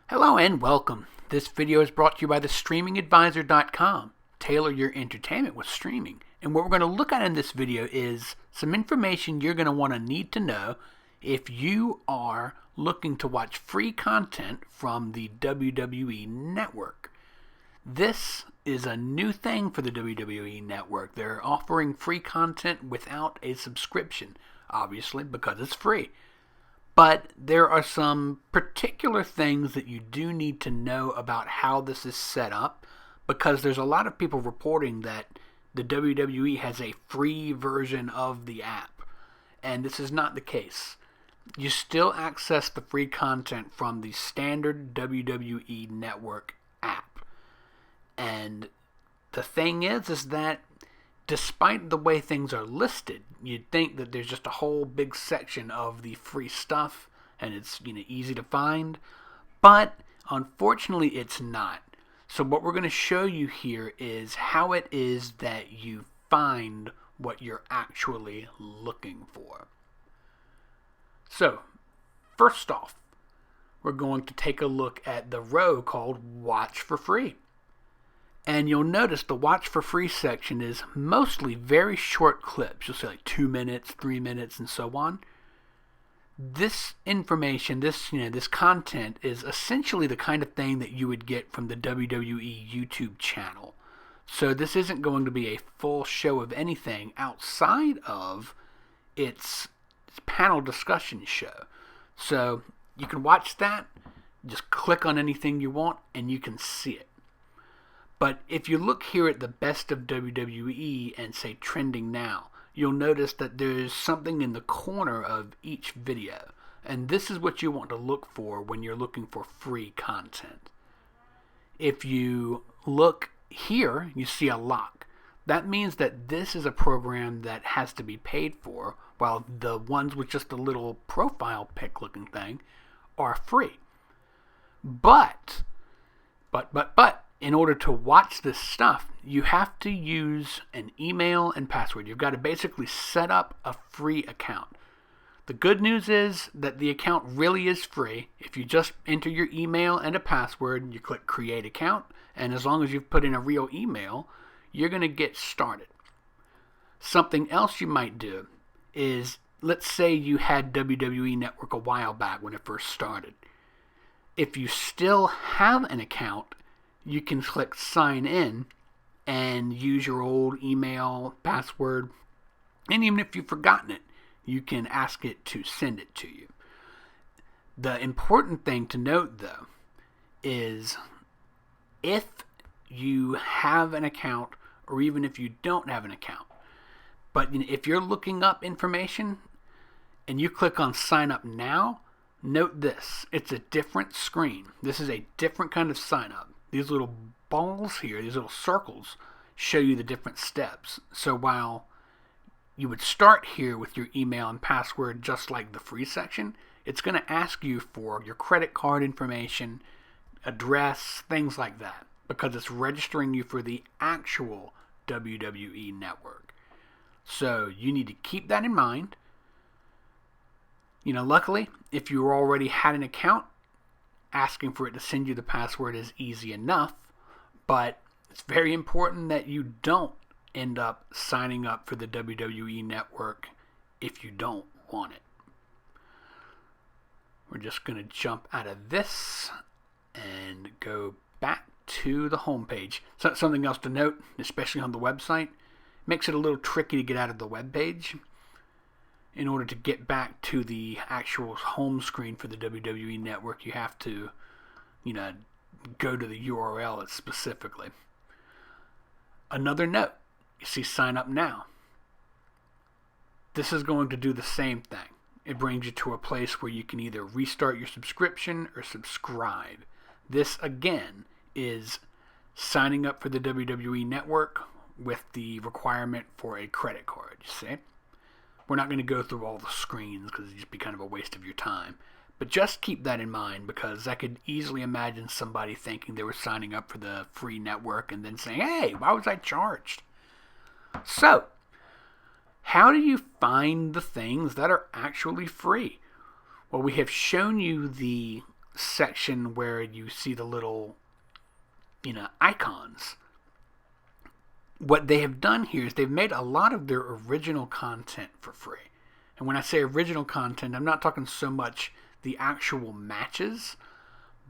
Hello and welcome. This video is brought to you by the streamingadvisor.com. Tailor your entertainment with streaming. And what we're going to look at in this video is some information you're going to want to need to know if you are looking to watch free content from the WWE Network. This is a new thing for the WWE Network. They're offering free content without a subscription, obviously, because it's free. But there are some particular things that you do need to know about how this is set up, because there's a lot of people reporting that the WWE has a free version of the app, and this is not the case. You still access the free content from the standard WWE Network app. And the thing is that despite the way things are listed, you'd think that there's just a whole big section of the free stuff and it's easy to find, but unfortunately it's not. So what we're going to show you here is how it is that you find what you're actually looking for. So first off, we're going to take a look at the row called Watch for Free. And you'll notice the Watch for Free section is mostly very short clips. You'll see like 2 minutes, 3 minutes, and so on. This information, this content is essentially the kind of thing that you would get from the WWE YouTube channel. So this isn't going to be a full show of anything outside of its panel discussion show. So you can watch that, just click on anything you want, and you can see it. But if you look here at the best of WWE and say trending now, you'll notice that there's something in the corner of each video. And this is what you want to look for when you're looking for free content. If you look here, you see a lock. That means that this is a program that has to be paid for, while the ones with just a little profile pic looking thing are free. But, in order to watch this stuff, you have to use an email and password. You've got to basically set up a free account. The good news is that the account really is free. If you just enter your email and a password, you click Create Account, and as long as you've put in a real email, you're going to get started. Something else you might do is, let's say you had WWE Network a while back when it first started. If you still have an account, you can click Sign In and use your old email, password, and even if you've forgotten it, you can ask it to send it to you. The important thing to note, though, is if you have an account or even if you don't have an account, but if you're looking up information and you click on Sign Up Now, note this, it's a different screen. This is a different kind of sign up. These little balls here, these little circles, show you the different steps. So while you would start here with your email and password just like the free section, it's going to ask you for your credit card information, address, things like that, because it's registering you for the actual WWE Network. So you need to keep that in mind. Luckily, if you already had an account, asking for it to send you the password is easy enough, but it's very important that you don't end up signing up for the WWE Network if you don't want it. We're just going to jump out of this and go back to the home page. So something else to note, especially on the website, makes it a little tricky to get out of the web page. In order to get back to the actual home screen for the WWE Network, you have to, go to the URL specifically. Another note, you see Sign Up Now. This is going to do the same thing. It brings you to a place where you can either restart your subscription or subscribe. This, again, is signing up for the WWE Network with the requirement for a credit card, you see? We're not going to go through all the screens because it'd just be kind of a waste of your time. But just keep that in mind, because I could easily imagine somebody thinking they were signing up for the free network and then saying, hey, why was I charged? So, how do you find the things that are actually free? Well, we have shown you the section where you see the little, icons. What they have done here is they've made a lot of their original content for free. And when I say original content, I'm not talking so much the actual matches,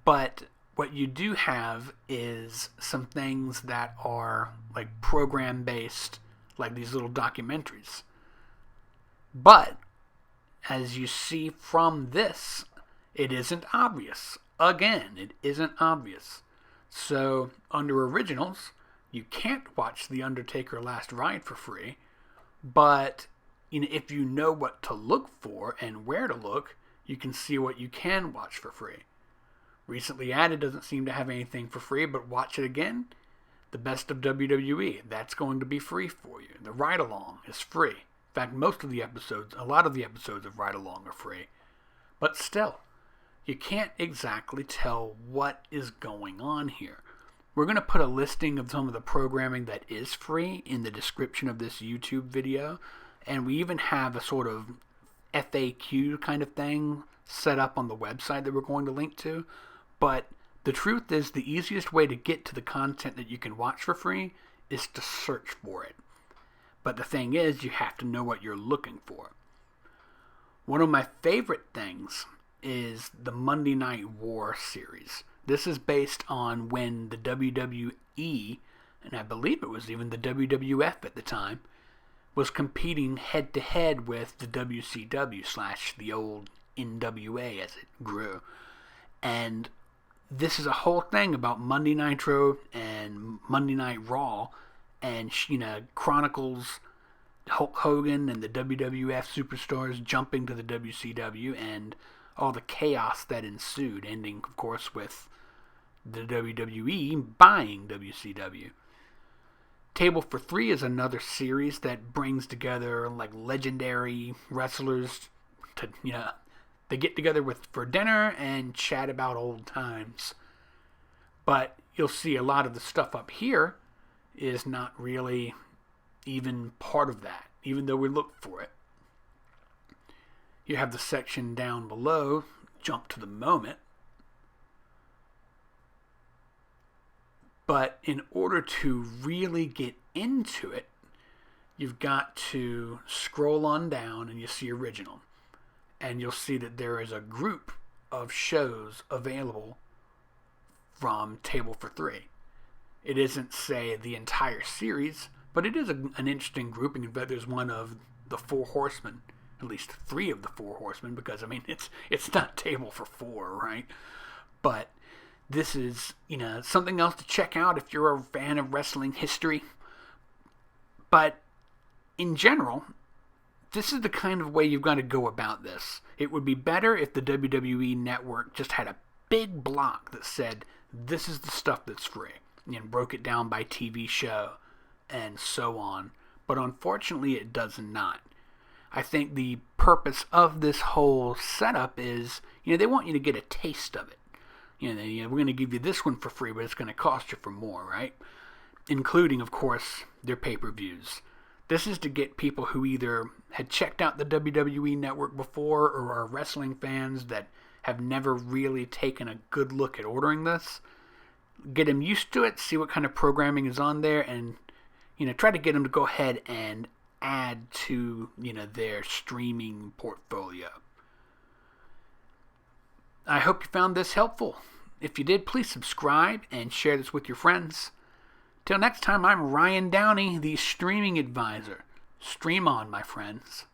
but what you do have is some things that are like program based, like these little documentaries. But as you see from this, it isn't obvious. Again, it isn't obvious. So under originals, you can't watch The Undertaker Last Ride for free, but if you know what to look for and where to look, you can see what you can watch for free. Recently added doesn't seem to have anything for free, but watch it again. The Best of WWE, that's going to be free for you. The Ride Along is free. In fact, a lot of the episodes of Ride Along are free. But still, you can't exactly tell what is going on here. We're going to put a listing of some of the programming that is free in the description of this YouTube video. And we even have a sort of FAQ kind of thing set up on the website that we're going to link to. But the truth is, the easiest way to get to the content that you can watch for free is to search for it. But the thing is, you have to know what you're looking for. One of my favorite things is the Monday Night War series. This is based on when the WWE, and I believe it was even the WWF at the time, was competing head-to-head with the WCW / the old NWA as it grew. And this is a whole thing about Monday Nitro and Monday Night Raw, and chronicles Hulk Hogan and the WWF superstars jumping to the WCW and all the chaos that ensued, ending, of course, with the WWE buying WCW. Table for Three is another series that brings together like legendary wrestlers to, they get together for dinner and chat about old times. But you'll see a lot of the stuff up here is not really even part of that, even though we look for it. You have the section down below, Jump to the Moment. But in order to really get into it, you've got to scroll on down and you see Original. And you'll see that there is a group of shows available from Table for Three. It isn't, say, the entire series, but it is an interesting grouping. In fact, there's one of the Four Horsemen, at least 3 of the Four Horsemen, because, it's not Table for 4, right? But this is, something else to check out if you're a fan of wrestling history. But in general, this is the kind of way you've got to go about this. It would be better if the WWE Network just had a big block that said, this is the stuff that's free, and broke it down by TV show and so on. But unfortunately, it does not. I think the purpose of this whole setup is, they want you to get a taste of it. We're going to give you this one for free, but it's going to cost you for more, right? Including, of course, their pay-per-views. This is to get people who either had checked out the WWE Network before or are wrestling fans that have never really taken a good look at ordering this. Get them used to it, see what kind of programming is on there, and try to get them to go ahead and add to their streaming portfolio. I hope you found this helpful. If you did, please subscribe and share this with your friends. Till next time, I'm Ryan Downey, the Streaming Advisor. Stream on, my friends.